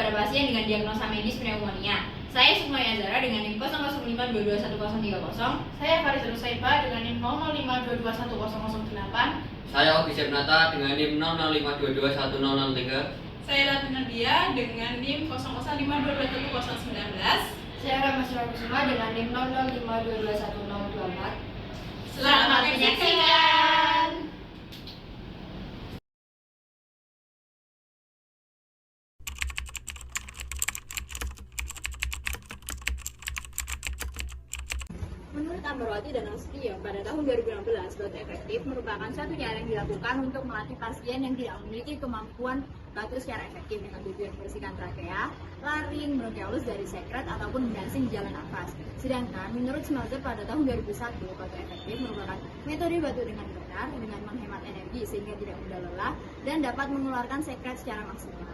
pada pasien dengan diagnosa medis pneumonia. Saya Sukmaya Zara dengan NIM 0052211030. Saya Faris Rusaiba dengan NIM 0052211008. Saya Ogi Sepnata dengan NIM 0052210003. Saya Ratu Nadia dengan NIM 0052211019. Saya Rahma Kusuma dengan NIM 0052211024. Selamat menyaksikan. Menurut Ambarwati dan Nasution, pada tahun 2016, batu efektif merupakan suatu cara yang dilakukan untuk melatih pasien yang tidak memiliki kemampuan batuk secara efektif dengan tujuan membersihkan trakea, laring, bronkiolus dari sekret ataupun menggansing jalan nafas. Sedangkan menurut Schmelzer pada tahun 2001, batu efektif merupakan metode batuk dengan benar dengan menghemat energi sehingga tidak mudah lelah dan dapat mengeluarkan sekret secara maksimal.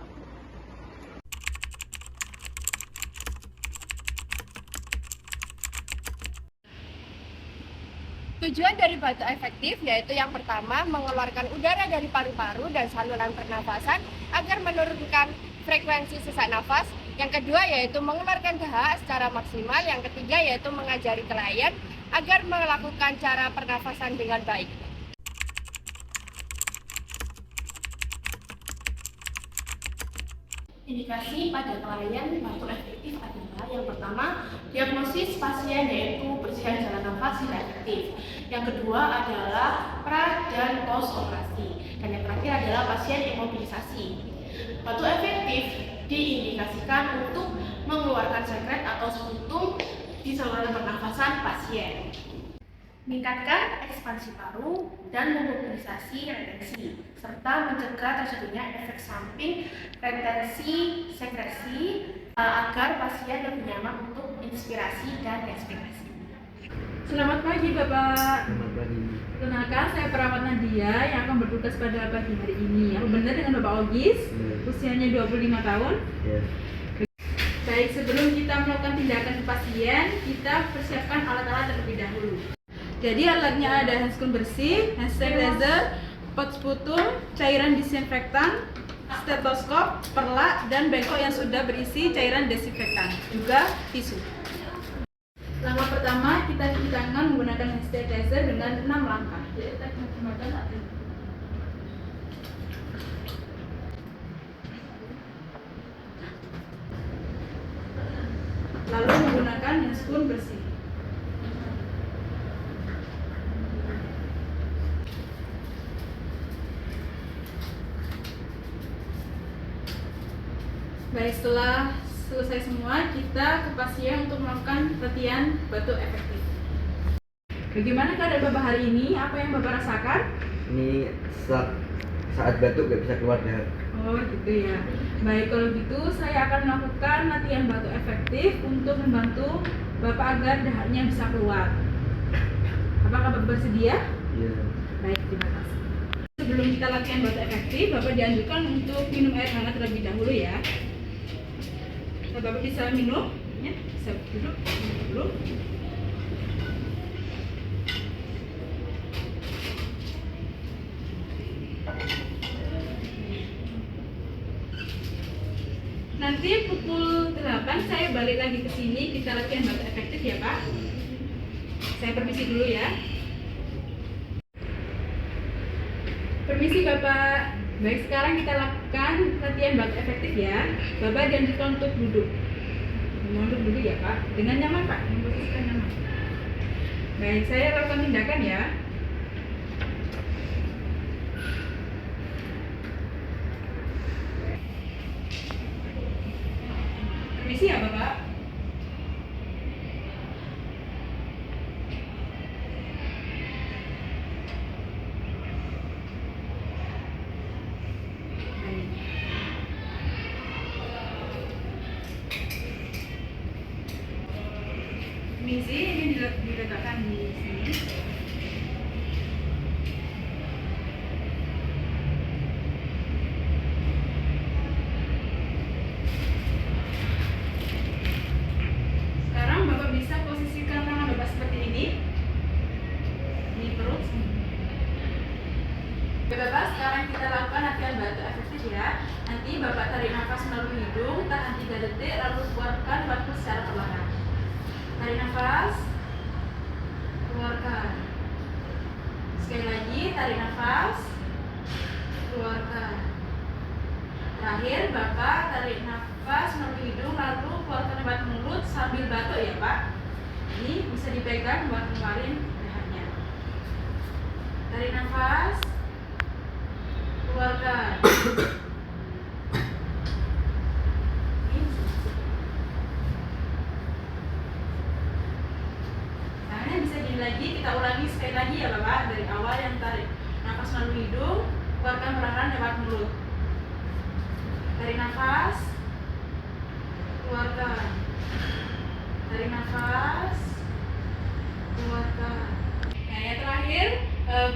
Tujuan dari batuk efektif yaitu yang pertama mengeluarkan udara dari paru-paru dan saluran pernafasan agar menurunkan frekuensi sesak nafas. Yang kedua yaitu mengeluarkan dahak secara maksimal. Yang ketiga yaitu mengajari klien agar melakukan cara pernafasan dengan baik. Indikasi pada klien batuk efektif adalah yang pertama, diagnosis pasien yaitu bersihan jalan nafas tidak efektif. Yang kedua adalah pra dan post operasi. Dan yang terakhir adalah pasien imobilisasi. Batuk efektif diindikasikan untuk mengeluarkan sekret atau sputum di saluran pernafasan pasien. Meningkatkan ekspansi paru dan memobilisasi retensi, serta mencegah terjadinya efek samping retensi sekresi agar pasien lebih nyaman untuk inspirasi dan ekspirasi. Selamat pagi Bapak. Selamat pagi. Perkenalkan, saya perawat Nadia yang akan bertugas pada pagi hari ini. Apa benar dengan Bapak Ogis? Usianya 25 tahun. Ya. Baik, sebelum kita melakukan tindakan ke pasien, kita persiapkan alat-alat terlebih dahulu. Jadi alatnya ada handskun bersih, hand sanitizer, pot sputum, cairan disinfektan, stetoskop, perlak, dan bengkok yang sudah berisi cairan desinfektan, juga tisu. Langkah pertama, kita cuci tangan menggunakan hand sanitizer dengan 6 langkah. Lalu menggunakan handskun bersih. Baik, setelah selesai semua, kita ke pasien untuk melakukan latihan batuk efektif. Bagaimana keadaan Bapak hari ini? Apa yang Bapak rasakan? Ini saat batuk gak bisa keluar dahak. Oh gitu ya. Baik, kalau gitu saya akan melakukan latihan batuk efektif untuk membantu Bapak agar dahaknya bisa keluar. Apakah Bapak bersedia? Iya. Baik, terima kasih. Sebelum kita latihan batuk efektif, Bapak dianjurkan untuk minum air hangat terlebih dahulu ya. Bapak bisa minum, ya, bisa duduk dulu. Nanti pukul 8 saya balik lagi ke sini, kita latihan batuk efektif ya Pak. Saya permisi dulu ya. Permisi Bapak. Baik, sekarang kita lakukan latihan batuk efektif ya. Bapak dianjurkan untuk duduk. Duduk dulu ya Pak. Dengan nyaman Pak, memposisikan nyaman. Baik, saya lakukan tindakan ya. Permisi ya Bapak. Permisi, ini diletakkan di sini. Sekarang Bapak bisa posisikan tangan Bapak seperti ini. Ini perut. Oke Bapak, sekarang kita lakukan latihan batuk efektif ya. Nanti Bapak tarik nafas melalui hidung, tahan detik, lalu keluarkan waktu secara perlahan. Tarik nafas, keluarkan. Sekali lagi, tarik nafas, keluarkan. Terakhir, Bapak tarik nafas melalui hidung, lalu keluarkan lewat mulut sambil batuk ya Pak. Ini bisa dipegang buat ngeluarin dahaknya. Tarik nafas, keluarkan. Tangannya bisa gini lagi, kita ulangi sekali lagi ya Bapak. Dari awal yang tarik nafas melalui hidung, keluarkan perlahan lewat mulut. Tarik nafas, keluarkan. Tarik nafas, keluarkan. Nah yang terakhir,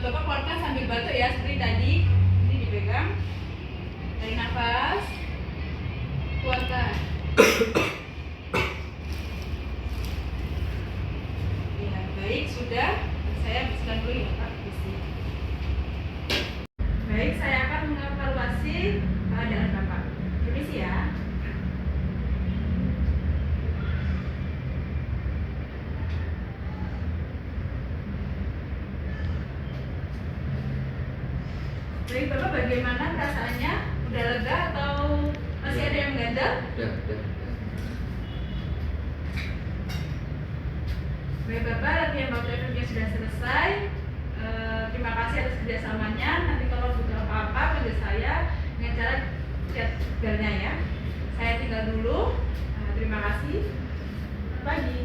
Bapak keluarkan sambil batuk ya, seperti tadi. Ini dipegang. Tarik nafas, keluarkan. Ya baik, sudah. Saya bersihkan dulu ya Pak. Baik, saya akan mengevaluasi keadaan Bapak. Permisi ya. Baik Bapak, bagaimana perasaannya? Udah lega atau masih ada yang mengganjal? Udah. Baik Bapak, latihan waktu efeknya sudah selesai. Terima kasih atas kerjasamanya. Nanti kalau butuh apa-apa panggil saya dengan cara chat gelnya ya. Saya tinggal dulu. Terima kasih. Selamat pagi.